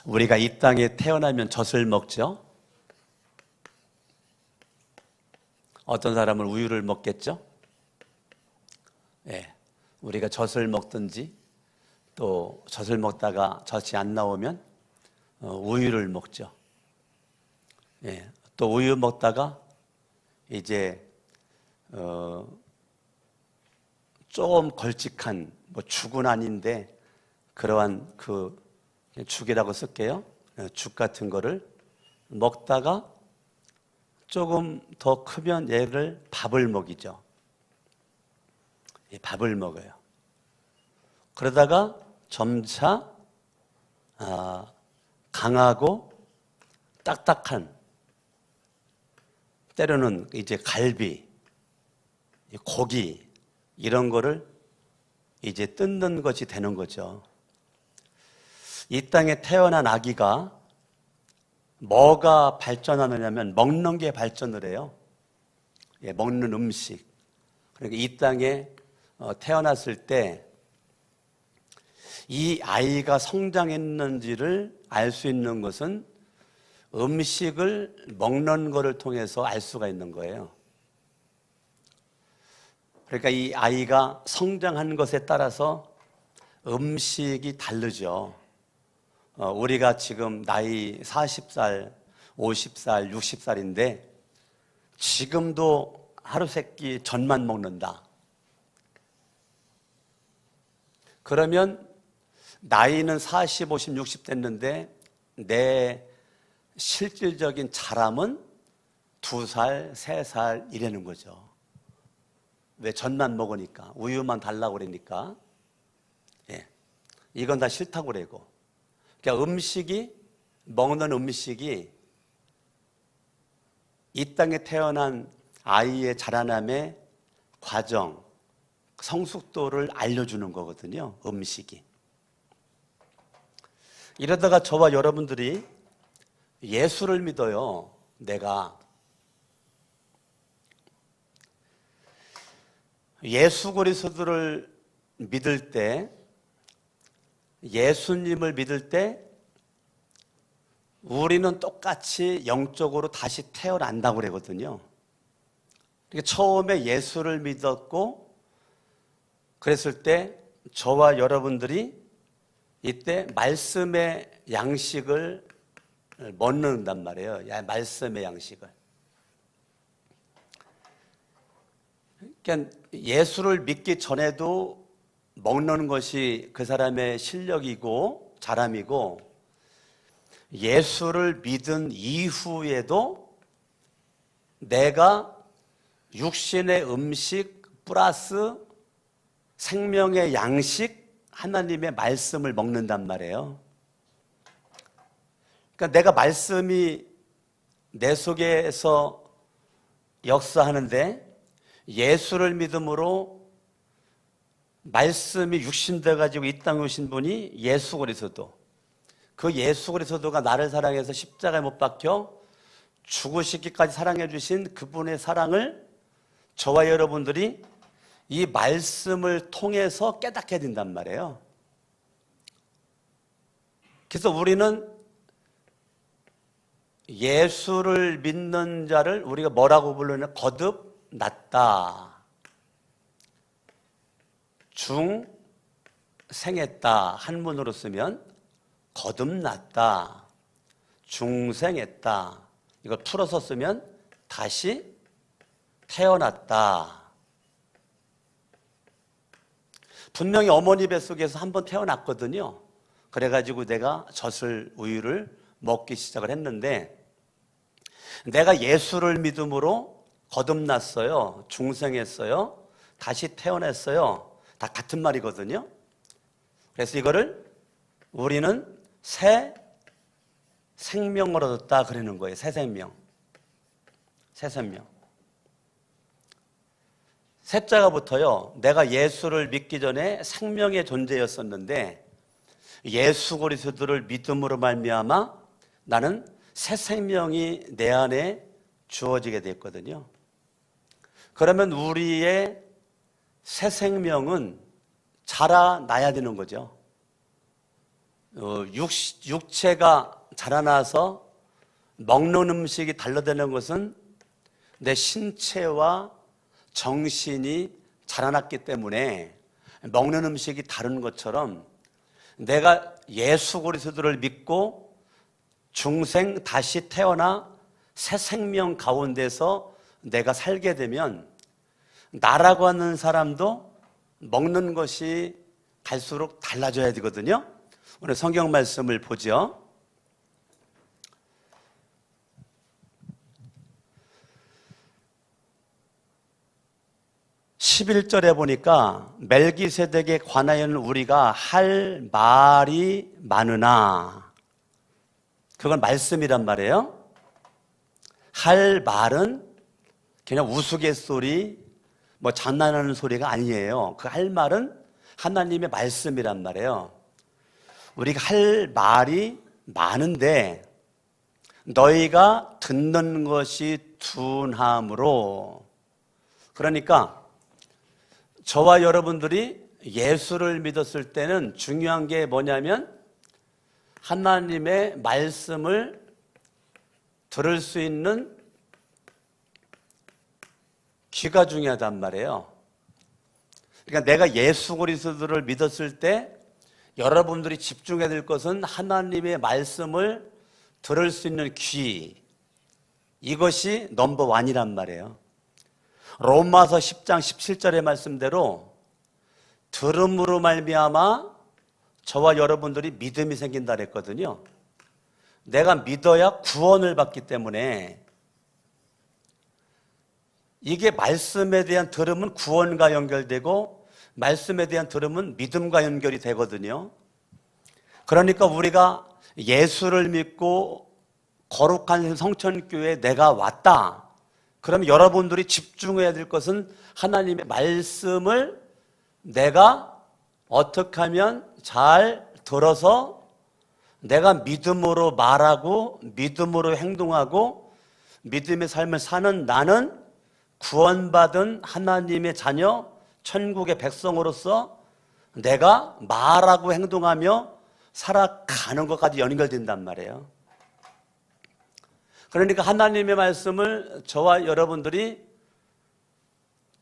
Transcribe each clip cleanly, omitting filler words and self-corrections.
우리가 이 땅에 태어나면 젖을 먹죠. 어떤 사람은 우유를 먹겠죠. 예, 우리가 젖을 먹든지 또 젖을 먹다가 젖이 안 나오면 우유를 먹죠. 예, 또 우유 먹다가 이제 좀 걸쭉한 죽은 아닌데 그러한 그 죽이라고 쓸게요. 죽 같은 거를 먹다가 조금 더 크면 얘를 밥을 먹이죠. 밥을 먹어요. 그러다가 점차 강하고 딱딱한, 때로는 이제 갈비, 고기 이런 거를 이제 뜯는 것이 되는 거죠. 이 땅에 태어난 아기가 뭐가 발전하느냐면 먹는 게 발전을 해요. 먹는 음식. 그러니까 이 땅에 태어났을 때 이 아이가 성장했는지를 알 수 있는 것은 음식을 먹는 것을 통해서 알 수가 있는 거예요. 그러니까 이 아이가 성장한 것에 따라서 음식이 다르죠. 우리가 지금 나이 40살, 50살, 60살인데 지금도 하루 세끼 전만 먹는다. 그러면 나이는 40, 50, 60 됐는데 내 실질적인 자람은 2살, 3살 이라는 거죠. 왜? 전만 먹으니까, 우유만 달라고 그러니까. 예, 이건 다 싫다고 그러고. 그러니까 먹는 음식이 이 땅에 태어난 아이의 자라남의 과정, 성숙도를 알려주는 거거든요. 음식이. 이러다가 저와 여러분들이 예수를 믿어요. 내가 예수 그리스도를 믿을 때, 예수님을 믿을 때 우리는 똑같이 영적으로 다시 태어난다고 그러거든요. 그러니까 처음에 예수를 믿었고 그랬을 때 저와 여러분들이 이때 말씀의 양식을 먹는단 말이에요. 말씀의 양식을. 그러니까 예수를 믿기 전에도 먹는 것이 그 사람의 실력이고 자람이고, 예수를 믿은 이후에도 내가 육신의 음식 플러스 생명의 양식, 하나님의 말씀을 먹는단 말이에요. 그러니까 내가 말씀이 내 속에서 역사하는데 예수를 믿음으로 말씀이 육신돼 가지고 이 땅에 오신 분이 예수 그리스도. 그 예수 그리스도가 나를 사랑해서 십자가에 못 박혀 죽으시기까지 사랑해 주신 그분의 사랑을 저와 여러분들이 이 말씀을 통해서 깨닫게 된단 말이에요. 그래서 우리는 예수를 믿는 자를 우리가 뭐라고 부르냐? 거듭났다, 중생했다. 한문으로 쓰면 거듭났다, 중생했다. 이걸 풀어서 쓰면 다시 태어났다. 분명히 어머니 뱃속에서 한번 태어났거든요. 그래가지고 내가 젖을, 우유를 먹기 시작을 했는데, 내가 예수를 믿음으로 거듭났어요, 중생했어요, 다시 태어났어요. 다 같은 말이거든요. 그래서 이거를 우리는 새 생명을 얻었다 그러는 거예요. 새 생명. 새 생명. 셋자가 붙어요. 내가 예수를 믿기 전에 생명의 존재였었는데 예수 그리스도를 믿음으로 말미암아 나는 새 생명이 내 안에 주어지게 됐거든요. 그러면 우리의 새 생명은 자라나야 되는 거죠. 육체가 자라나서 먹는 음식이 달라되는 것은 내 신체와 정신이 자라났기 때문에 먹는 음식이 다른 것처럼 내가 예수 그리스도를 믿고 중생 다시 태어나 새 생명 가운데서 내가 살게 되면 나라고 하는 사람도 먹는 것이 갈수록 달라져야 되거든요. 오늘 성경 말씀을 보죠. 11절에 보니까 멜기세덱에 관하여는 우리가 할 말이 많으나, 그건 말씀이란 말이에요. 할 말은 그냥 우스갯소리, 뭐 장난하는 소리가 아니에요. 그 할 말은 하나님의 말씀이란 말이에요. 우리가 할 말이 많은데 너희가 듣는 것이 둔함으로, 그러니까 저와 여러분들이 예수를 믿었을 때는 중요한 게 뭐냐면 하나님의 말씀을 들을 수 있는 귀가 중요하단 말이에요. 그러니까 내가 예수 그리스도를 믿었을 때 여러분들이 집중해야 될 것은 하나님의 말씀을 들을 수 있는 귀, 이것이 넘버 원이란 말이에요. 로마서 10장 17절의 말씀대로 들음으로 말미암아 저와 여러분들이 믿음이 생긴다 그랬거든요. 내가 믿어야 구원을 받기 때문에 이게 말씀에 대한 들음은 구원과 연결되고 말씀에 대한 들음은 믿음과 연결이 되거든요. 그러니까 우리가 예수를 믿고 거룩한 성천교회에 내가 왔다, 그럼 여러분들이 집중해야 될 것은 하나님의 말씀을 내가 어떻게 하면 잘 들어서 내가 믿음으로 말하고 믿음으로 행동하고 믿음의 삶을 사는 나는 구원받은 하나님의 자녀, 천국의 백성으로서 내가 말하고 행동하며 살아가는 것까지 연결된단 말이에요. 그러니까 하나님의 말씀을 저와 여러분들이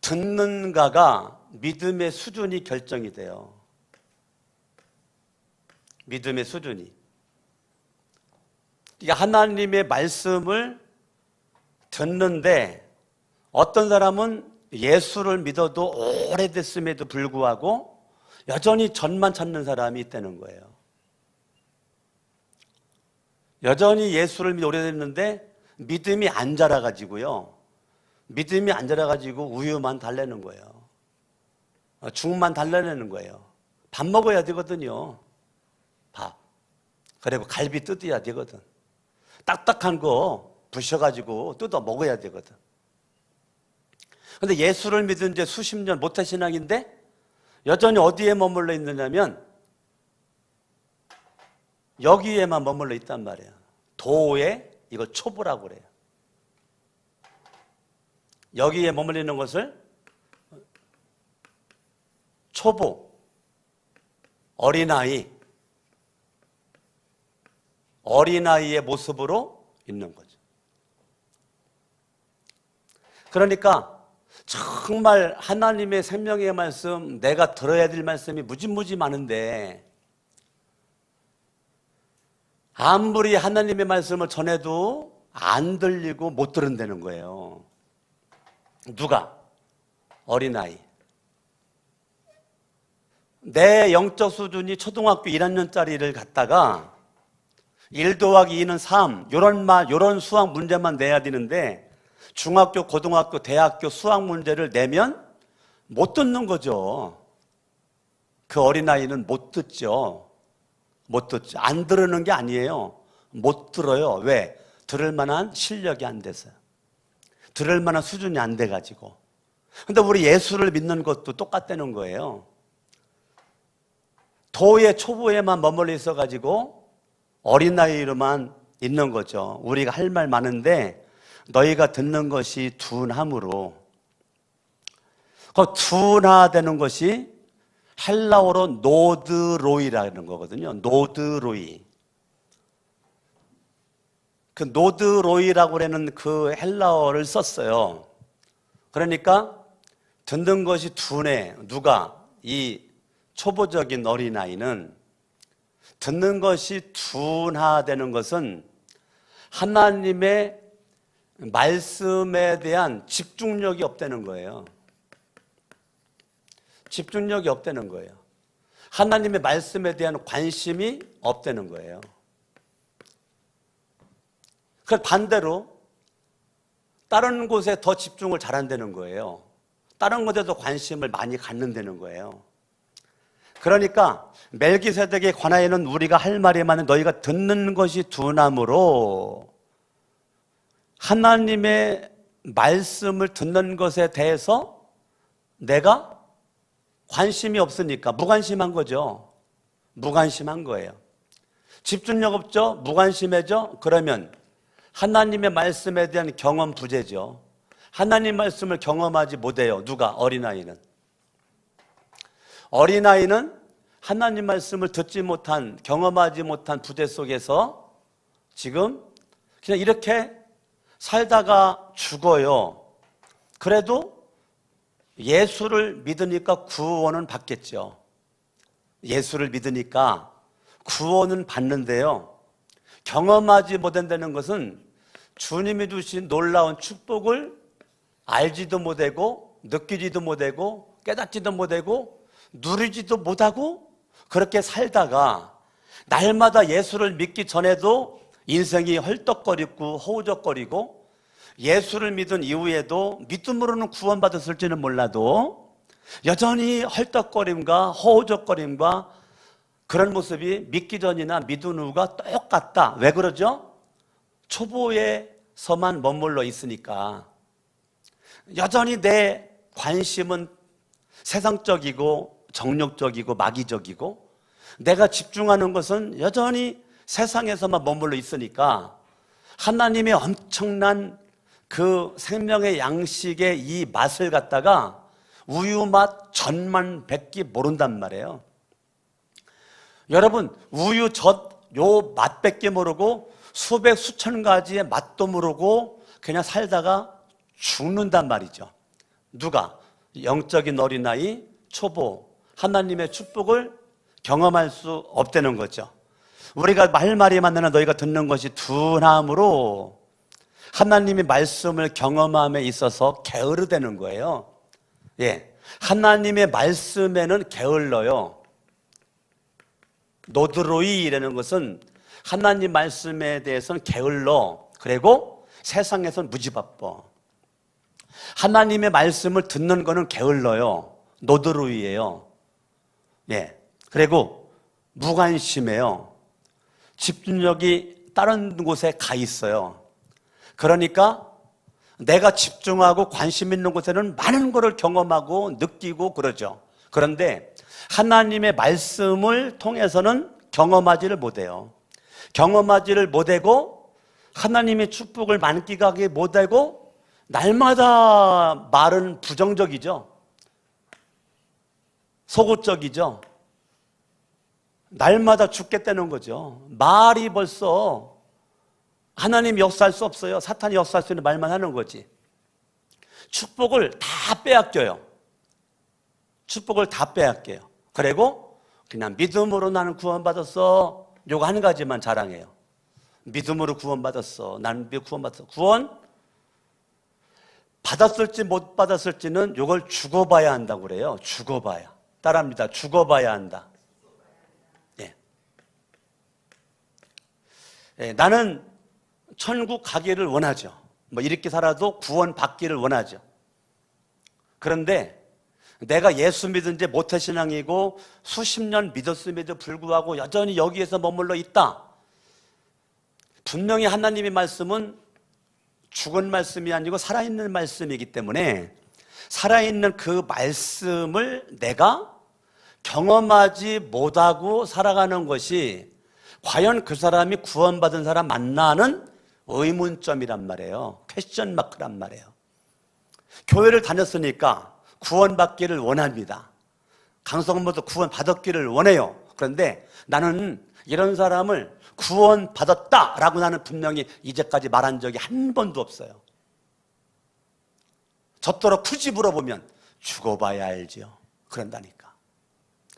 듣는가가 믿음의 수준이 결정이 돼요. 믿음의 수준이. 그러니까 하나님의 말씀을 듣는데 어떤 사람은 예수를 믿어도 오래됐음에도 불구하고 여전히 전만 찾는 사람이 있다는 거예요. 여전히 예수를 믿어 오래됐는데 믿음이 안 자라가지고요. 믿음이 안 자라가지고 우유만 달래는 거예요. 죽만 달래내는 거예요. 밥 먹어야 되거든요. 밥. 그리고 갈비 뜯어야 되거든. 딱딱한 거 부셔가지고 뜯어 먹어야 되거든. 근데 예수를 믿은 지 수십 년 모태신앙인데 여전히 어디에 머물러 있느냐면 여기에만 머물러 있단 말이에요. 도에, 이거 초보라고 그래요. 여기에 머물러 있는 것을 초보, 어린아이의 모습으로 있는 거죠. 그러니까 정말 하나님의 생명의 말씀, 내가 들어야 될 말씀이 무지무지 많은데 아무리 하나님의 말씀을 전해도 안 들리고 못 들은다는 거예요. 누가? 어린아이. 내 영적 수준이 초등학교 1학년짜리를 갖다가 1 더하기 2는 3, 요런 수학 문제만 내야 되는데 중학교, 고등학교, 대학교 수학 문제를 내면 못 듣는 거죠. 그 어린아이는 못 듣죠. 못 듣죠. 안 들으는 게 아니에요. 못 들어요. 왜? 들을 만한 실력이 안 돼서요. 들을 만한 수준이 안 돼가지고. 근데 우리 예수를 믿는 것도 똑같다는 거예요. 도의 초보에만 머물러 있어가지고 어린아이로만 있는 거죠. 우리가 할 말 많은데 너희가 듣는 것이 둔함으로. 그 둔하되는 것이 헬라어로 노드로이라는 거거든요. 노드로이. 그 노드로이라고 하는 그 헬라어를 썼어요. 그러니까 듣는 것이 둔해. 누가? 이 초보적인 어린아이는 듣는 것이 둔하되는 것은 하나님의 말씀에 대한 집중력이 없다는 거예요. 집중력이 없다는 거예요. 하나님의 말씀에 대한 관심이 없다는 거예요. 그 반대로 다른 곳에 더 집중을 잘한다는 거예요. 다른 곳에도 관심을 많이 갖는다는 거예요. 그러니까 멜기세덱에 관하여는 우리가 할 말이 많은 너희가 듣는 것이 둔함으로 하나님의 말씀을 듣는 것에 대해서 내가 관심이 없으니까 무관심한 거죠. 무관심한 거예요. 집중력 없죠? 무관심해져? 그러면 하나님의 말씀에 대한 경험 부재죠. 하나님 말씀을 경험하지 못해요. 누가? 어린아이는. 어린아이는 하나님 말씀을 듣지 못한, 경험하지 못한 부재 속에서 지금 그냥 이렇게 살다가 죽어요. 그래도 예수를 믿으니까 구원은 받겠죠. 예수를 믿으니까 구원은 받는데요. 경험하지 못한다는 것은 주님이 주신 놀라운 축복을 알지도 못하고 느끼지도 못하고 깨닫지도 못하고 누리지도 못하고 그렇게 살다가 날마다 예수를 믿기 전에도 인생이 헐떡거리고 허우적거리고 예수를 믿은 이후에도 믿음으로는 구원받았을지는 몰라도 여전히 헐떡거림과 허우적거림과 그런 모습이 믿기 전이나 믿은 후가 똑같다. 왜 그러죠? 초보에서만 머물러 있으니까. 여전히 내 관심은 세상적이고 정욕적이고 마귀적이고 내가 집중하는 것은 여전히 세상에서만 머물러 있으니까 하나님의 엄청난 그 생명의 양식의 이 맛을 갖다가 우유 맛, 젖만 뱉기 모른단 말이에요. 여러분, 우유, 젖, 요 맛밖에 모르고 수백, 수천 가지의 맛도 모르고 그냥 살다가 죽는단 말이죠. 누가? 영적인 어린아이, 초보, 하나님의 축복을 경험할 수 없다는 거죠. 우리가 말이 많으나 너희가 듣는 것이 둔함으로 하나님의 말씀을 경험함에 있어서 게으르다는 거예요. 예, 하나님의 말씀에는 게을러요. 노드로이라는 것은 하나님 말씀에 대해서는 게을러. 그리고 세상에서는 무지바빠. 하나님의 말씀을 듣는 거는 게을러요. 노드로이예요. 예, 그리고 무관심해요. 집중력이 다른 곳에 가 있어요. 그러니까 내가 집중하고 관심 있는 곳에는 많은 것을 경험하고 느끼고 그러죠. 그런데 하나님의 말씀을 통해서는 경험하지를 못해요. 경험하지를 못하고 하나님의 축복을 만끽하지 못하고 날마다 말은 부정적이죠. 속옷적이죠. 날마다 죽겠다는 거죠. 말이 벌써 하나님 역사할 수 없어요. 사탄이 역사할 수 있는 말만 하는 거지. 축복을 다 빼앗겨요. 축복을 다 빼앗겨요. 그리고 그냥 믿음으로 나는 구원받았어. 요거 한 가지만 자랑해요. 믿음으로 구원받았어. 나는 구원받았어. 구원 받았을지 못 받았을지는 요걸 죽어봐야 한다고 그래요. 죽어봐야. 따라합니다. 죽어봐야 한다. 예. 예, 나는 천국 가기를 원하죠. 뭐 이렇게 살아도 구원 받기를 원하죠. 그런데 내가 예수 믿은 지 모태신앙이고 수십 년 믿었음에도 불구하고 여전히 여기에서 머물러 있다. 분명히 하나님의 말씀은 죽은 말씀이 아니고 살아있는 말씀이기 때문에 살아있는 그 말씀을 내가 경험하지 못하고 살아가는 것이 과연 그 사람이 구원받은 사람 맞나는 의문점이란 말이에요. 퀘스천 마크란 말이에요. 교회를 다녔으니까 구원받기를 원합니다. 강성원 목사 구원 받았기를 원해요. 그런데 나는 이런 사람을 구원 받았다라고 나는 분명히 이제까지 말한 적이 한 번도 없어요. 저토록 굳이 물어보면 죽어봐야 알죠. 그런다니까.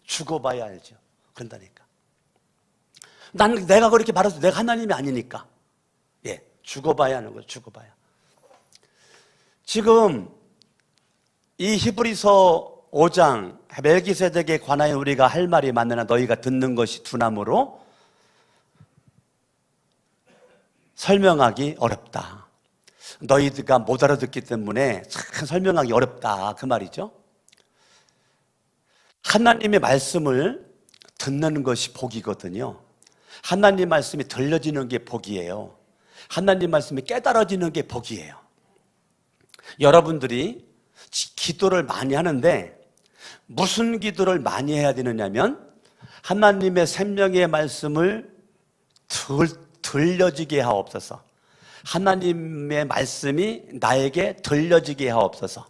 죽어봐야 알죠. 그런다니까. 내가 그렇게 말해서 내가 하나님이 아니니까. 예, 죽어봐야 하는 거예요. 죽어봐야. 지금 이 히브리서 5장 멜기세덱에 관하여 우리가 할 말이 많으나 너희가 듣는 것이 둔함으로 설명하기 어렵다. 너희가 못 알아듣기 때문에 참 설명하기 어렵다, 그 말이죠. 하나님의 말씀을 듣는 것이 복이거든요. 하나님 말씀이 들려지는 게 복이에요. 하나님 말씀이 깨달아지는 게 복이에요. 여러분들이 기도를 많이 하는데 무슨 기도를 많이 해야 되느냐면 하나님의 생명의 말씀을 들려지게 하옵소서. 하나님의 말씀이 나에게 들려지게 하옵소서.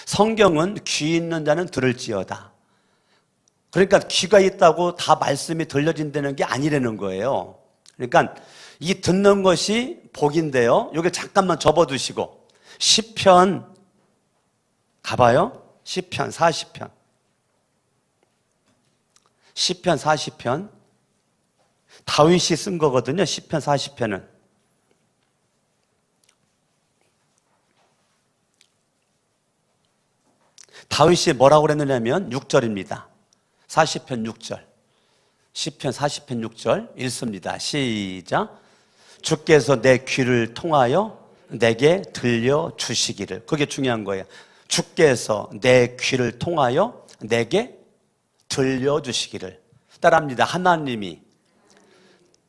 성경은 귀 있는 자는 들을지어다. 그러니까 귀가 있다고 다 말씀이 들려진다는 게 아니라는 거예요. 그러니까 이 듣는 것이 복인데요. 여기 잠깐만 접어두시고 시편 가봐요. 시편 40편. 시편 40편. 다윗이 쓴 거거든요. 시편 40편은. 다윗이 뭐라고 그랬느냐면 6절입니다. 40편 6절. 시편 40편 6절 읽습니다. 시작. 주께서 내 귀를 통하여 내게 들려주시기를. 그게 중요한 거예요. 주께서 내 귀를 통하여 내게 들려주시기를. 따라합니다. 하나님이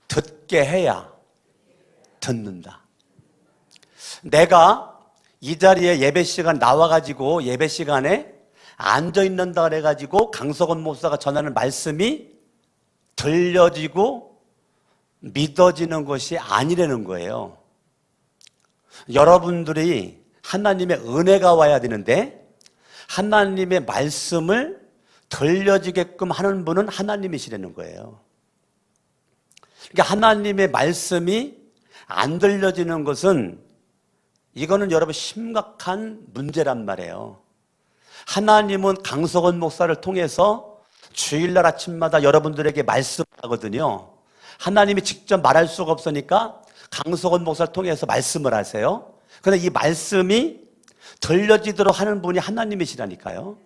듣게 해야 듣는다. 내가 이 자리에 예배 시간 나와가지고 예배 시간에 앉아있는다 그래가지고 강석원 목사가 전하는 말씀이 들려지고 믿어지는 것이 아니라는 거예요. 여러분들이 하나님의 은혜가 와야 되는데 하나님의 말씀을 들려지게끔 하는 분은 하나님이시라는 거예요. 그러니까 하나님의 말씀이 안 들려지는 것은 이거는 여러분 심각한 문제란 말이에요. 하나님은 강석원 목사를 통해서 주일날 아침마다 여러분들에게 말씀하거든요. 하나님이 직접 말할 수가 없으니까 강석원 목사를 통해서 말씀을 하세요. 그런데 이 말씀이 들려지도록 하는 분이 하나님이시라니까요.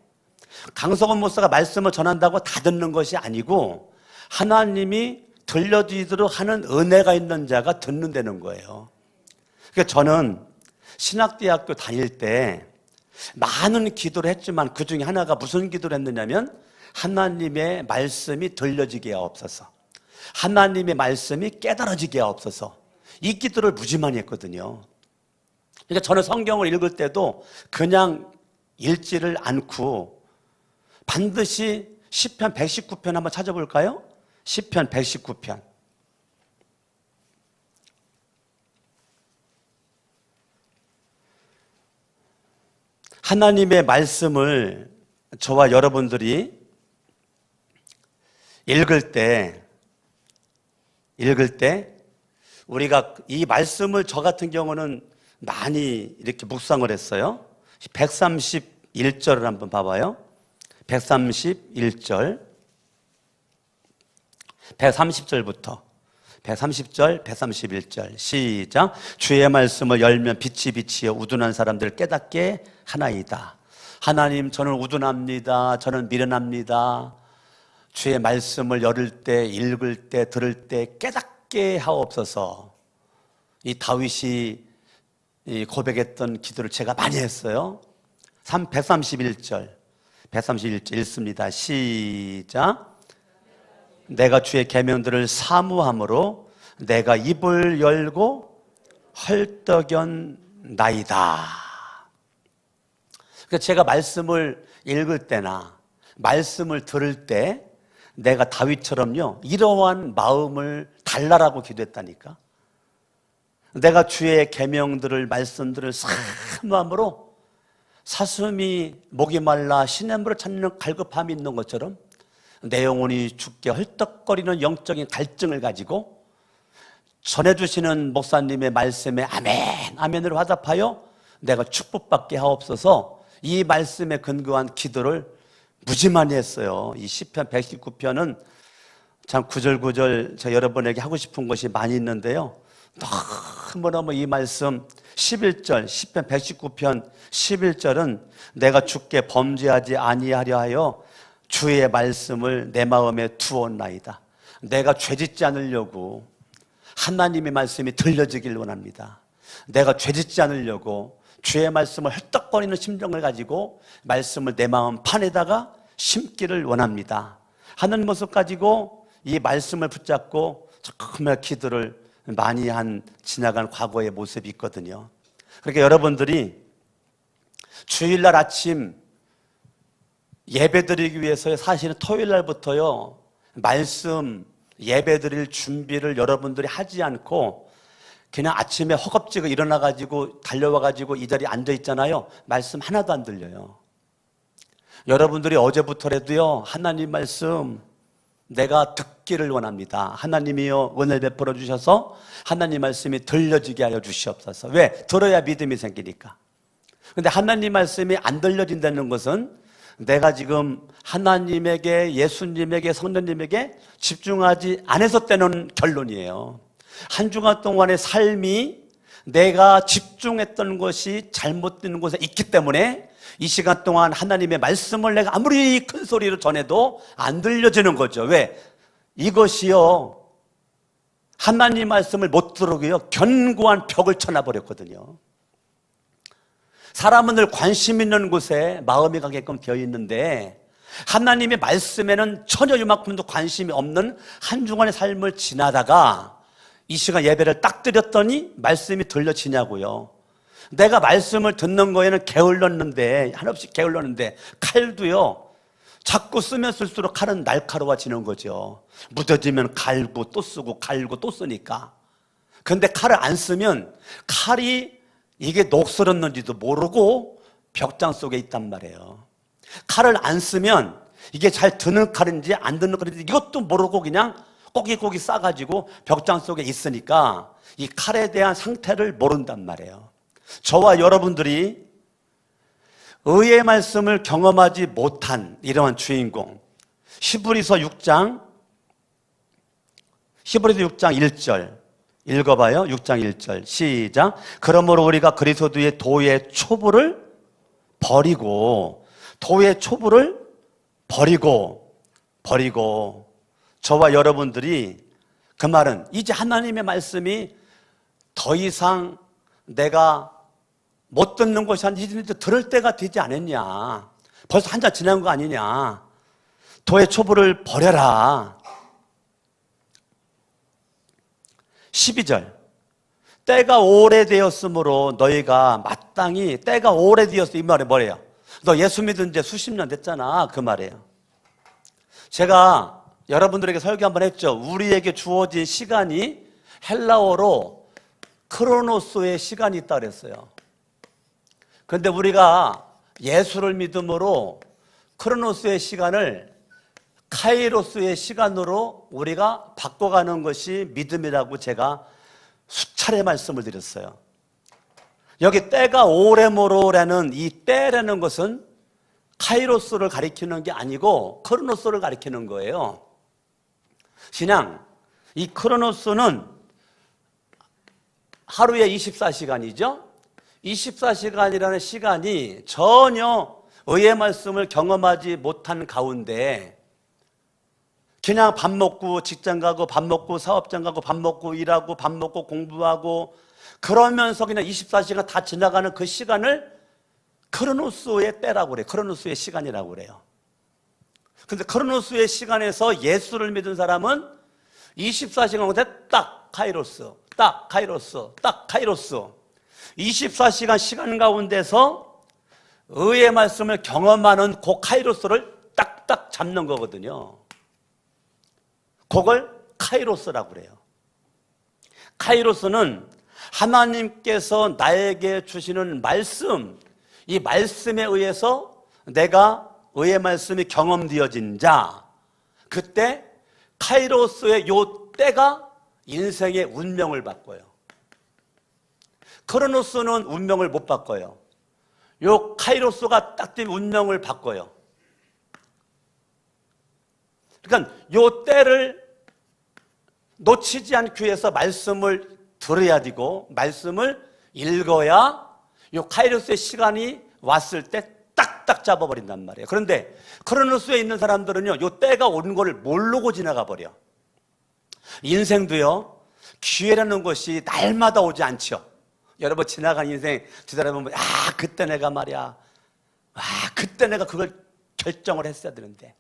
강석원 목사가 말씀을 전한다고 다 듣는 것이 아니고 하나님이 들려지도록 하는 은혜가 있는 자가 듣는다는 거예요. 그러니까 저는 신학대학교 다닐 때 많은 기도를 했지만 그 중에 하나가 무슨 기도를 했느냐면 하나님의 말씀이 들려지게 하옵소서. 하나님의 말씀이 깨달아지게 하옵소서. 이 기도를 무지 많이 했거든요. 그러니까 저는 성경을 읽을 때도 그냥 읽지를 않고 반드시 시편 119편 한번 찾아볼까요? 시편 119편. 하나님의 말씀을 저와 여러분들이 읽을 때 우리가 이 말씀을 저 같은 경우는 많이 이렇게 묵상을 했어요. 131절을 한번 봐봐요. 131절 130절부터 130절, 131절 시작. 주의 말씀을 열면 빛이 비치어 우둔한 사람들을 깨닫게 하나이다. 하나님, 저는 우둔합니다. 저는 미련합니다. 주의 말씀을 열을 때, 읽을 때, 들을 때 깨닫게 하옵소서. 이 다윗이 고백했던 기도를 제가 많이 했어요. 131절 읽습니다. 시작. 내가 주의 계명들을 사모함으로 내가 입을 열고 헐떡였나이다. 그러니까 제가 말씀을 읽을 때나 말씀을 들을 때 내가 다윗처럼요 이러한 마음을 달라라고 기도했다니까. 내가 주의 계명들을 말씀들을 사모함으로 사슴이 목이 말라 시냇물을 찾는 갈급함이 있는 것처럼 내 영혼이 죽게 헐떡거리는 영적인 갈증을 가지고 전해주시는 목사님의 말씀에 아멘, 아멘으로 화답하여 내가 축복받게 하옵소서, 이 말씀에 근거한 기도를 무지만히 했어요. 이 시편 119편은 참 구절구절 제가 여러분에게 하고 싶은 것이 많이 있는데요, 너무너무 이 말씀 11절, 시편 119편 11절은 내가 주께 범죄하지 아니하려 하여 주의 말씀을 내 마음에 두었나이다. 내가 죄짓지 않으려고 하나님의 말씀이 들려지길 원합니다. 내가 죄짓지 않으려고 주의 말씀을 헐떡거리는 심정을 가지고 말씀을 내 마음 판에다가 심기를 원합니다 하는 모습 가지고 이 말씀을 붙잡고 정말 기도를 많이 한 지나간 과거의 모습이 있거든요. 그러니까 여러분들이 주일날 아침 예배드리기 위해서 사실은 토요일날부터요 말씀 예배드릴 준비를 여러분들이 하지 않고 그냥 아침에 허겁지겁 일어나가지고 달려와가지고 이 자리에 앉아있잖아요. 말씀 하나도 안 들려요. 여러분들이 어제부터라도요 하나님 말씀 내가 듣기를 원합니다. 하나님이여 은혜를 베풀어 주셔서 하나님 말씀이 들려지게 하여 주시옵소서. 왜? 들어야 믿음이 생기니까. 근데 하나님 말씀이 안 들려진다는 것은 내가 지금 하나님에게, 예수님에게, 성령님에게 집중하지 않아서 떼는 결론이에요. 한 주간 동안의 삶이 내가 집중했던 것이 잘못된 곳에 있기 때문에 이 시간 동안 하나님의 말씀을 내가 아무리 큰 소리로 전해도 안 들려지는 거죠. 왜? 이것이요 하나님 말씀을 못 들어오고요 견고한 벽을 쳐놔버렸거든요. 사람은 늘 관심 있는 곳에 마음이 가게끔 되어 있는데 하나님의 말씀에는 전혀 이만큼도 관심이 없는 한 주간의 삶을 지나다가 이 시간 예배를 딱 드렸더니 말씀이 들려지냐고요. 내가 말씀을 듣는 거에는 게을렀는데, 한없이 게을렀는데 칼도요 자꾸 쓰면 쓸수록 칼은 날카로워지는 거죠. 무뎌지면 갈고 또 쓰고 갈고 또 쓰니까. 근데 칼을 안 쓰면 칼이 이게 녹슬었는지도 모르고 벽장 속에 있단 말이에요. 칼을 안 쓰면 이게 잘 드는 칼인지 안 드는 칼인지 이것도 모르고 그냥 꼬깃꼬깃 싸가지고 벽장 속에 있으니까 이 칼에 대한 상태를 모른단 말이에요. 저와 여러분들이 의의 말씀을 경험하지 못한 이러한 주인공, 히브리서 6장 1절 읽어봐요. 6장 1절 시작. 그러므로 우리가 그리스도의 도의 초부를 버리고 저와 여러분들이 그 말은 이제 하나님의 말씀이 더 이상 내가 못 듣는 것이 아니라 들을 때가 되지 않았냐, 벌써 한 달 지난 거 아니냐, 도의 초부를 버려라. 12절 때가 오래되었으므로 너희가 마땅히, 때가 오래되었어 이 말이 뭐래요? 너 예수 믿은 지 수십 년 됐잖아 그 말이에요. 제가 여러분들에게 설교 한번 했죠. 우리에게 주어진 시간이 헬라어로 크로노스의 시간이 있다 그랬어요. 그런데 우리가 예수를 믿음으로 크로노스의 시간을 카이로스의 시간으로 우리가 바꿔가는 것이 믿음이라고 제가 수차례 말씀을 드렸어요. 여기 때가 오래모로라는 이 때라는 것은 카이로스를 가리키는 게 아니고 크로노스를 가리키는 거예요. 그냥 이 크로노스는 하루에 24시간이죠. 24시간이라는 시간이 전혀 의의 말씀을 경험하지 못한 가운데 그냥 밥 먹고 직장 가고 밥 먹고 사업장 가고 밥 먹고 일하고 밥 먹고 공부하고 그러면서 그냥 24시간 다 지나가는 그 시간을 크로노스의 때라고 그래요. 크로노스의 시간이라고 그래요. 근데 크로노스의 시간에서 예수를 믿은 사람은 24시간 가운데 딱 카이로스, 딱 카이로스, 딱 카이로스, 24시간 시간 가운데서 의의 말씀을 경험하는 그 카이로스를 딱딱 잡는 거거든요. 그걸 카이로스라고 그래요. 카이로스는 하나님께서 나에게 주시는 말씀, 이 말씀에 의해서 내가 의의 말씀이 경험되어진 자, 그때 카이로스의 요 때가 인생의 운명을 바꿔요. 크로노스는 운명을 못 바꿔요. 요 카이로스가 딱 되면 운명을 바꿔요. 그러니까 요 때를 놓치지 않기 위해서 말씀을 들어야 되고 말씀을 읽어야 요 카이로스의 시간이 왔을 때 딱딱 잡아버린단 말이에요. 그런데 크로노스에 있는 사람들은요, 요 때가 온 거를 모르고 지나가 버려. 인생도요, 기회라는 것이 날마다 오지 않죠. 여러분 지나간 인생 뒤돌아보면 그때 내가 말이야, 그때 내가 그걸 결정을 했어야 되는데,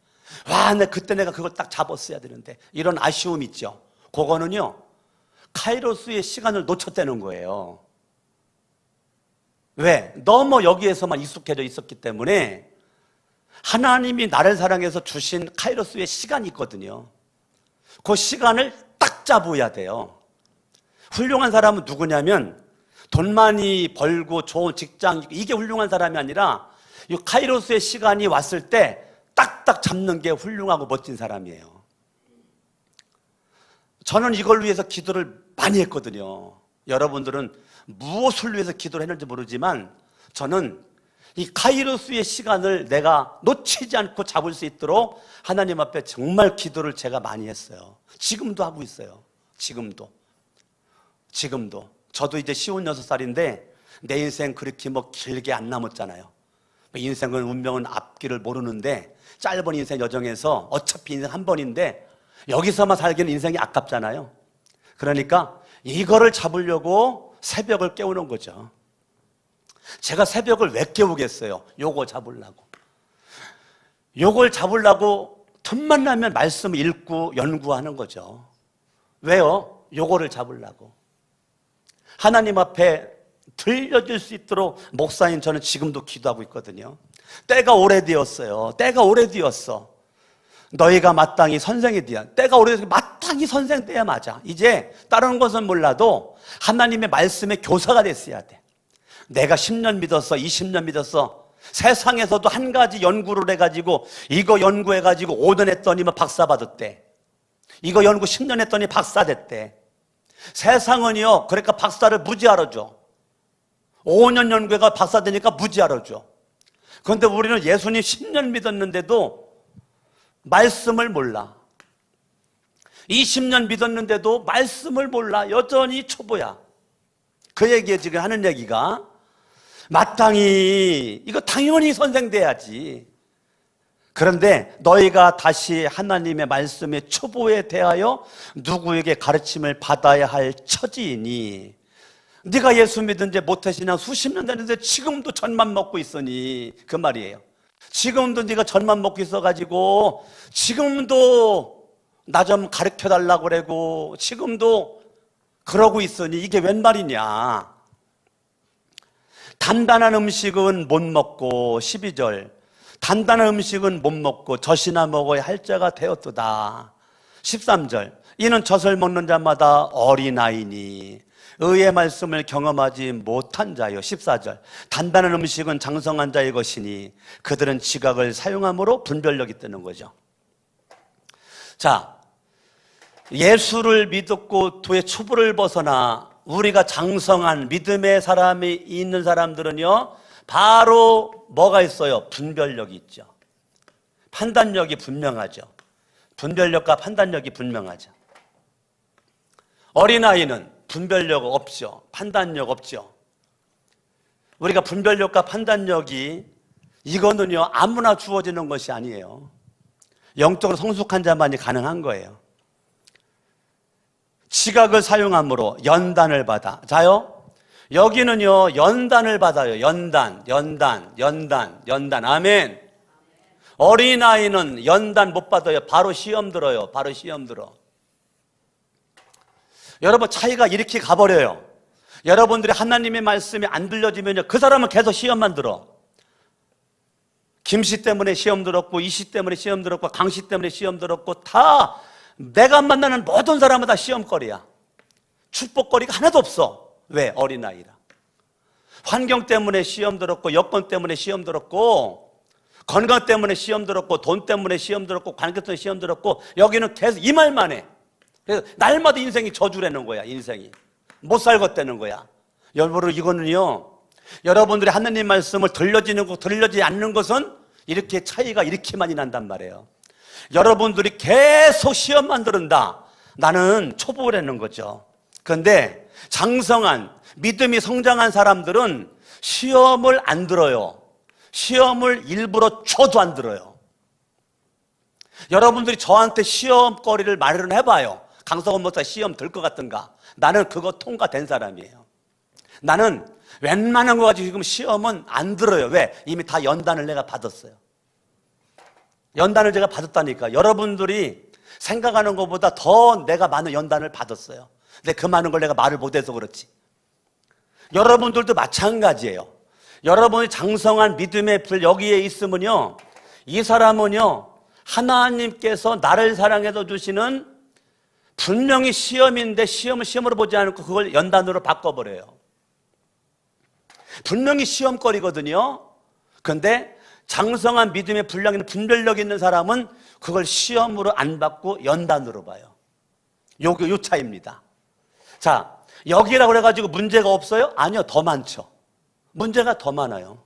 그때 내가 그걸 딱 잡았어야 되는데, 이런 아쉬움이 있죠. 그거는요, 카이로스의 시간을 놓쳤다는 거예요. 왜? 너무 여기에서만 익숙해져 있었기 때문에 하나님이 나를 사랑해서 주신 카이로스의 시간이 있거든요. 그 시간을 딱 잡아야 돼요. 훌륭한 사람은 누구냐면 돈 많이 벌고 좋은 직장, 이게 훌륭한 사람이 아니라 이 카이로스의 시간이 왔을 때 딱딱 잡는 게 훌륭하고 멋진 사람이에요. 저는 이걸 위해서 기도를 많이 했거든요. 여러분들은 무엇을 위해서 기도를 했는지 모르지만 저는 이 카이로스의 시간을 내가 놓치지 않고 잡을 수 있도록 하나님 앞에 정말 기도를 제가 많이 했어요. 지금도 하고 있어요. 지금도. 저도 이제 56살인데 내 인생 그렇게 길게 안 남았잖아요. 인생은 운명은 앞길을 모르는데 짧은 인생 여정에서 어차피 인생 한 번인데 여기서만 살기는 인생이 아깝잖아요. 그러니까 이거를 잡으려고 새벽을 깨우는 거죠. 제가 새벽을 왜 깨우겠어요? 요걸 잡으려고 틈만 나면 말씀 읽고 연구하는 거죠. 왜요? 요거를 잡으려고. 하나님 앞에 들려질 수 있도록 목사인 저는 지금도 기도하고 있거든요. 때가 오래되었어요. 때가 오래되었어. 너희가 마땅히 선생이 되야. 때가 오래돼서 마땅히 선생 때야 맞아. 이제 다른 것은 몰라도 하나님의 말씀의 교사가 됐어야 돼. 내가 10년 믿었어, 20년 믿었어. 세상에서도 한 가지 연구를 해가지고 이거 연구해가지고 5년 했더니 박사 받았대. 이거 연구 10년 했더니 박사 됐대. 세상은요, 그러니까 박사를 무지하러 줘. 5년 연구해가 박사 되니까 무지하러 줘. 그런데 우리는 예수님 10년 믿었는데도 말씀을 몰라. 20년 믿었는데도 말씀을 몰라. 여전히 초보야. 그 얘기에 지금 하는 얘기가 마땅히 이거 당연히 선생 돼야지. 그런데 너희가 다시 하나님의 말씀의 초보에 대하여 누구에게 가르침을 받아야 할 처지이니 네가 예수 믿은 지 모태신앙 수십 년 됐는데 지금도 젖만 먹고 있으니 그 말이에요. 지금도 네가 젖만 먹고 있어가지고 지금도 나 좀 가르쳐달라고 그러고 지금도 그러고 있으니 이게 웬 말이냐. 단단한 음식은 못 먹고 12절 단단한 음식은 못 먹고 젖이나 먹어야 할 자가 되었도다. 13절 이는 젖을 먹는 자마다 어린아이니 의의 말씀을 경험하지 못한 자요. 14절 단단한 음식은 장성한 자의 것이니 그들은 지각을 사용함으로 분별력이 뜨는 거죠. 자, 예수를 믿었고 도의 초보를 벗어나 우리가 장성한 믿음의 사람이 있는 사람들은요 바로 뭐가 있어요? 분별력이 있죠. 판단력이 분명하죠. 분별력과 판단력이 분명하죠. 어린아이는 분별력 없죠. 판단력 없죠. 우리가 분별력과 판단력이 이거는요 아무나 주어지는 것이 아니에요. 영적으로 성숙한 자만이 가능한 거예요. 지각을 사용함으로 연단을 받아. 자요, 여기는요 연단을 받아요. 연단. 아멘. 어린아이는 연단 못 받아요. 바로 시험 들어요. 바로 시험 들어. 여러분 차이가 이렇게 가버려요. 여러분들이 하나님의 말씀이 안 들려지면요 그 사람은 계속 시험만 들어. 김씨 때문에 시험 들었고 이씨 때문에 시험 들었고 강씨 때문에 시험 들었고 다 내가 만나는 모든 사람은 다 시험거리야. 축복거리가 하나도 없어. 왜? 어린아이라. 환경 때문에 시험 들었고, 여건 때문에 시험 들었고, 건강 때문에 시험 들었고, 돈 때문에 시험 들었고, 관계 때문에 시험 들었고, 여기는 계속 이 말만 해. 그래서 날마다 인생이 저주라는 거야. 인생이 못 살겠다는 거야. 여러분, 이거는요, 여러분들이 하나님 말씀을 들려지는 것, 들려지지 않는 것은 이렇게 차이가 이렇게 많이 난단 말이에요. 여러분들이 계속 시험만 들은다, 나는 초보라는 거죠. 그런데 장성한 믿음이 성장한 사람들은 시험을 안 들어요. 시험을 일부러 줘도 안 들어요. 여러분들이 저한테 시험거리를 마련해봐요. 강성원 목사 시험 들 것 같은가? 나는 그거 통과된 사람이에요. 나는 웬만한 거 가지고 지금 시험은 안 들어요. 왜? 이미 다 연단을 내가 받았어요. 연단을 제가 받았다니까. 여러분들이 생각하는 것보다 더 내가 많은 연단을 받았어요. 근데 그 많은 걸 내가 말을 못해서 그렇지. 여러분들도 마찬가지예요. 여러분이 장성한 믿음의 불 여기에 있으면요, 이 사람은요, 하나님께서 나를 사랑해서 주시는 분명히 시험인데 시험을 시험으로 보지 않고 그걸 연단으로 바꿔버려요. 분명히 시험거리거든요. 그런데 장성한 믿음의 분별력 있는 사람은 그걸 시험으로 안 받고 연단으로 봐요. 요 차이입니다. 자, 여기라고 그래가지고 문제가 없어요? 아니요, 더 많죠. 문제가 더 많아요.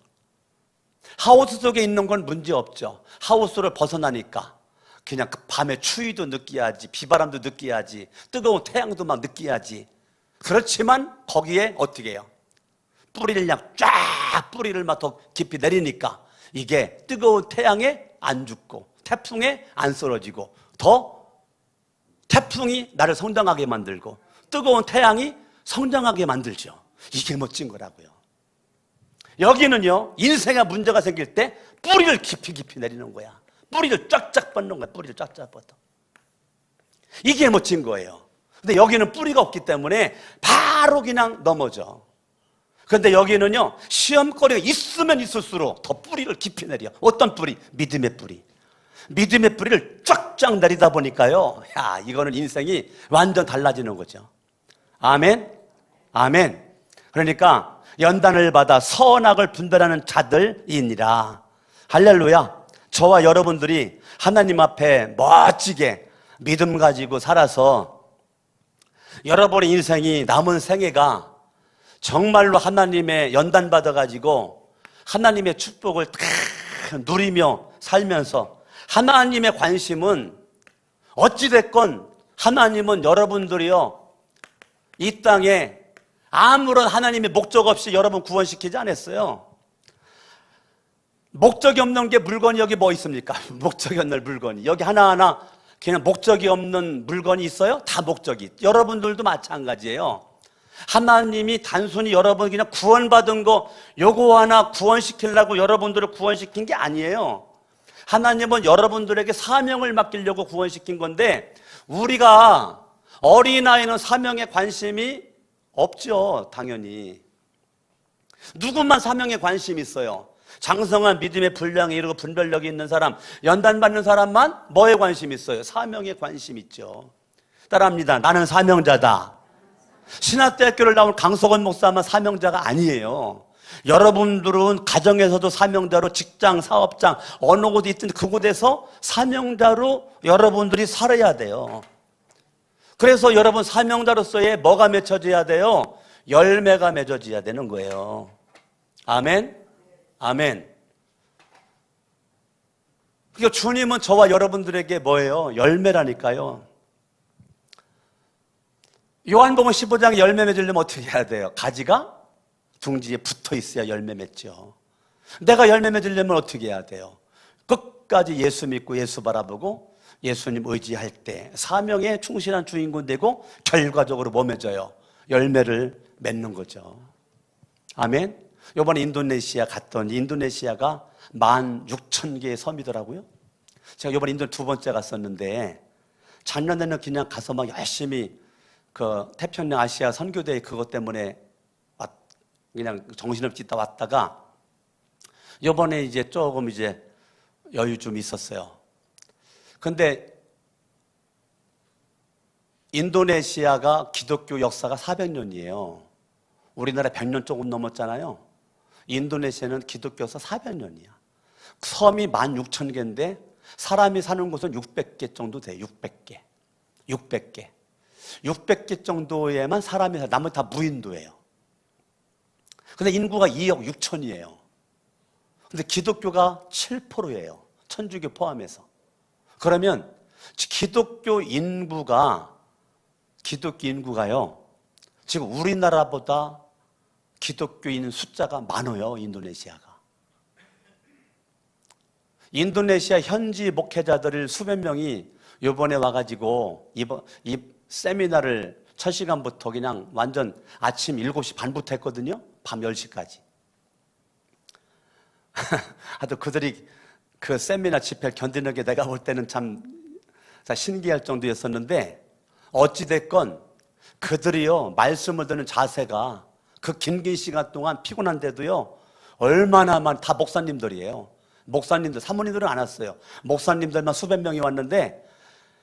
하우스 속에 있는 건 문제 없죠. 하우스를 벗어나니까 그냥 그 밤에 추위도 느끼야지, 비바람도 느끼야지, 뜨거운 태양도 막 느끼야지. 그렇지만 거기에 어떻게 해요? 뿌리를 그냥 쫙 뿌리를 막 더 깊이 내리니까 이게 뜨거운 태양에 안 죽고 태풍에 안 쓰러지고 더 태풍이 나를 성장하게 만들고 뜨거운 태양이 성장하게 만들죠. 이게 멋진 거라고요. 여기는요, 인생에 문제가 생길 때 뿌리를 깊이 내리는 거야. 뿌리를 쫙쫙 뻗는 거야. 뿌리를 쫙쫙 뻗어. 이게 멋진 거예요. 근데 여기는 뿌리가 없기 때문에 바로 그냥 넘어져. 그런데 여기는요, 시험거리가 있으면 있을수록 더 뿌리를 깊이 내려. 어떤 뿌리? 믿음의 뿌리. 믿음의 뿌리를 쫙쫙 내리다 보니까요, 야, 이거는 인생이 완전 달라지는 거죠. 아멘? 아멘. 그러니까 연단을 받아 선악을 분별하는 자들이니라. 할렐루야. 저와 여러분들이 하나님 앞에 멋지게 믿음 가지고 살아서 여러분의 인생이 남은 생애가 정말로 하나님의 연단 받아가지고 하나님의 축복을 다 누리며 살면서 하나님의 관심은 어찌됐건 하나님은 여러분들이요, 이 땅에 아무런 하나님의 목적 없이 여러분 구원시키지 않았어요. 목적이 없는 게 물건이 여기 뭐 있습니까? 목적이 없는 물건이 여기 하나하나 그냥 목적이 없는 물건이 있어요? 다 목적이. 여러분들도 마찬가지예요. 하나님이 단순히 여러분 그냥 구원받은 거 요거 하나 구원시키려고 여러분들을 구원시킨 게 아니에요. 하나님은 여러분들에게 사명을 맡기려고 구원시킨 건데 우리가 어린아이는 사명에 관심이 없죠. 당연히. 누구만 사명에 관심이 있어요? 장성한 믿음의 분량이 이르고 분별력이 있는 사람, 연단받는 사람만 뭐에 관심이 있어요? 사명에 관심이 있죠. 따라합니다. 나는 사명자다. 신학대학교를 나온 강석원 목사만 사명자가 아니에요. 여러분들은 가정에서도 사명자로, 직장, 사업장, 어느 곳에 있든 그곳에서 사명자로 여러분들이 살아야 돼요. 그래서 여러분 사명자로서의 뭐가 맺혀져야 돼요? 열매가 맺어져야 되는 거예요. 아멘? 아멘. 그러니까 주님은 저와 여러분들에게 뭐예요? 열매라니까요. 요한복음 15장에 열매 맺으려면 어떻게 해야 돼요? 가지가 둥지에 붙어 있어야 열매 맺죠. 내가 열매 맺으려면 어떻게 해야 돼요? 끝까지 예수 믿고 예수 바라보고 예수님 의지할 때 사명에 충실한 주인공 되고 결과적으로 뭐 맺어요? 열매를 맺는 거죠. 아멘. 이번에 인도네시아 갔더니 인도네시아가 16,000개의 섬이더라고요. 제가 이번에 인도 두 번째 갔었는데 작년에는 그냥 가서 막 열심히 그 태평양 아시아 선교대회 그것 때문에 그냥 정신없이 있다 왔다가 이번에 이제 조금 이제 여유 좀 있었어요. 근데 인도네시아가 기독교 역사가 400년이에요. 우리나라 100년 조금 넘었잖아요. 인도네시아는 기독교서 400년이야. 섬이 16,000개인데 사람이 사는 곳은 600개 정도 돼. 600개. 600개. 600개 정도에만 사람이 사. 나머지 다 무인도예요. 근데 인구가 2억 6천이에요. 근데 기독교가 7%예요. 천주교 포함해서. 그러면 기독교 인구가요. 지금 우리나라보다 기독교인 숫자가 많아요. 인도네시아가. 인도네시아 현지 목회자들을 수백 명이 이번에 와가지고 이 세미나를 첫 시간부터 그냥 완전 아침 7시 반부터 했거든요. 밤 10시까지. 하여튼 그들이 그 세미나 집회를 견디는 게 내가 볼 때는 참 신기할 정도였었는데, 어찌됐건 그들이요 말씀을 듣는 자세가 그 긴 시간 동안 피곤한데도요 얼마나만 다 목사님들이에요. 목사님들, 사모님들은 안 왔어요. 목사님들만 수백 명이 왔는데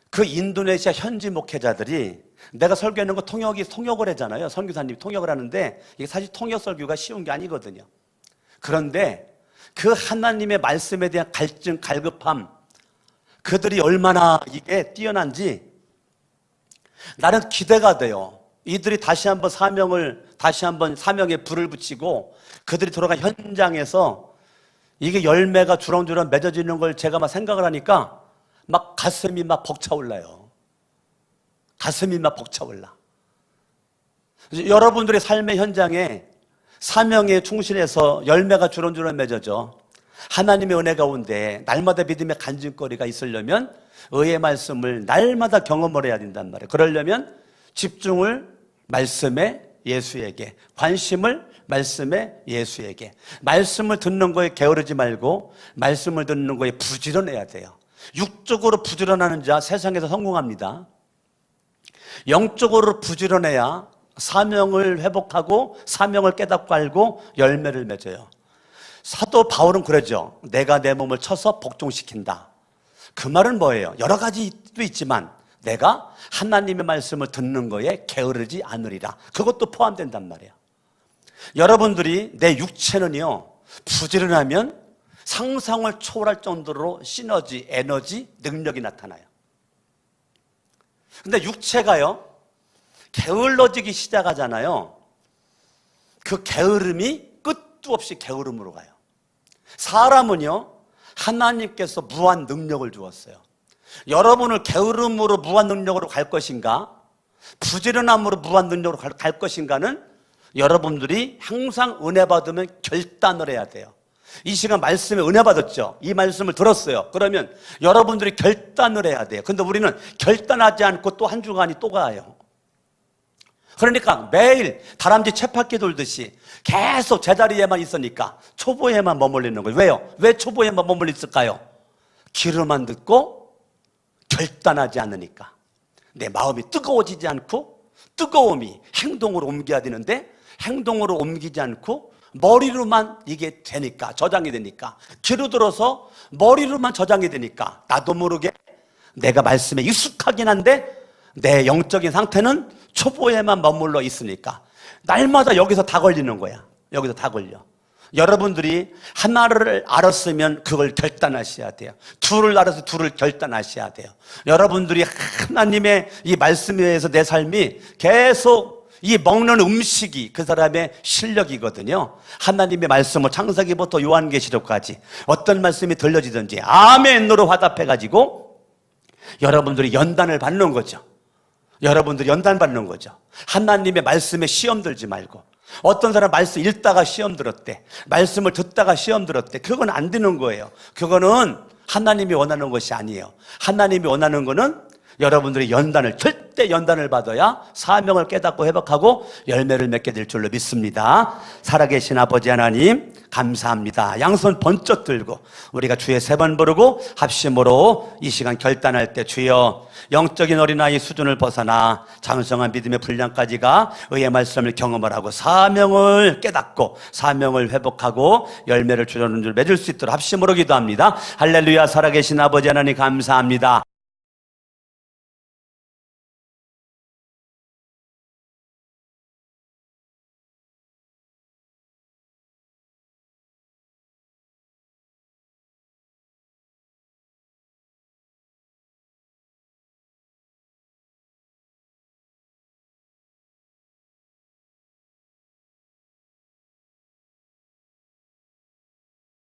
그 인도네시아 현지 목회자들이, 내가 설교하는 거 통역을 하잖아요. 선교사님이 통역을 하는데 이게 사실 통역 설교가 쉬운 게 아니거든요. 그런데 그 하나님의 말씀에 대한 갈증, 갈급함, 그들이 얼마나 이게 뛰어난지 나는 기대가 돼요. 이들이 다시 한번 사명에 불을 붙이고 그들이 돌아간 현장에서 이게 열매가 주렁주렁 맺어지는 걸 제가 막 생각을 하니까 막 가슴이 막 벅차올라요. 가슴이 막 벅차올라. 여러분들의 삶의 현장에 사명에 충실해서 열매가 주렁주렁 맺어져 하나님의 은혜 가운데 날마다 믿음의 간증거리가 있으려면 의의 말씀을 날마다 경험을 해야 된단 말이에요. 그러려면 집중을 말씀에 예수에게, 관심을 말씀에 예수에게, 말씀을 듣는 거에 게으르지 말고 말씀을 듣는 거에 부지런해야 돼요. 육적으로 부지런하는 자 세상에서 성공합니다. 영적으로 부지런해야 사명을 회복하고 사명을 깨닫고 알고 열매를 맺어요. 사도 바울은 그러죠. 내가 내 몸을 쳐서 복종시킨다. 그 말은 뭐예요? 여러 가지도 있지만 내가 하나님의 말씀을 듣는 거에 게으르지 않으리라. 그것도 포함된단 말이에요. 여러분들이 내 육체는요 부지런하면 상상을 초월할 정도로 시너지, 에너지, 능력이 나타나요. 근데 육체가요 게을러지기 시작하잖아요. 그 게으름이 끝도 없이 게으름으로 가요. 사람은요 하나님께서 무한 능력을 주었어요. 여러분을 게으름으로 무한 능력으로 갈 것인가, 부지런함으로 무한 능력으로 갈 것인가는 여러분들이 항상 은혜 받으면 결단을 해야 돼요. 이 시간 말씀에 은혜 받았죠. 이 말씀을 들었어요. 그러면 여러분들이 결단을 해야 돼요. 근데 우리는 결단하지 않고 또 한 주간이 또 가요. 그러니까 매일 다람쥐 쳇바퀴 돌듯이 계속 제자리에만 있으니까 초보에만 머물리는 거예요. 왜요? 왜 초보에만 머물러 있을까요? 귀로만 듣고 결단하지 않으니까. 내 마음이 뜨거워지지 않고 뜨거움이 행동으로 옮겨야 되는데 행동으로 옮기지 않고 머리로만 이게 되니까, 저장이 되니까, 귀로 들어서 머리로만 저장이 되니까 나도 모르게 내가 말씀에 익숙하긴 한데 내 영적인 상태는 초보에만 머물러 있으니까 날마다 여기서 다 걸리는 거야. 여기서 다 걸려. 여러분들이 하나를 알았으면 그걸 결단하셔야 돼요. 둘을 알아서 둘을 결단하셔야 돼요. 여러분들이 하나님의 이 말씀에 의해서 내 삶이 계속 이 먹는 음식이 그 사람의 실력이거든요. 하나님의 말씀을 창세기부터 요한계시록까지 어떤 말씀이 들려지든지 아멘으로 화답해가지고 여러분들이 연단을 받는 거죠. 여러분들이 연단 받는 거죠. 하나님의 말씀에 시험 들지 말고. 어떤 사람 말씀 읽다가 시험 들었대, 말씀을 듣다가 시험 들었대. 그건 안 되는 거예요. 그거는 하나님이 원하는 것이 아니에요. 하나님이 원하는 거는 여러분들이 절대 연단을 받아야 사명을 깨닫고 회복하고 열매를 맺게 될 줄로 믿습니다. 살아계신 아버지 하나님 감사합니다. 양손 번쩍 들고 우리가 주의 세 번 부르고 합심으로 이 시간 결단할 때 주여 영적인 어린아이 수준을 벗어나 장성한 믿음의 분량까지가 의의 말씀을 경험을 하고 사명을 깨닫고 사명을 회복하고 열매를 주려는 줄 맺을 수 있도록 합심으로 기도합니다. 할렐루야. 살아계신 아버지 하나님 감사합니다.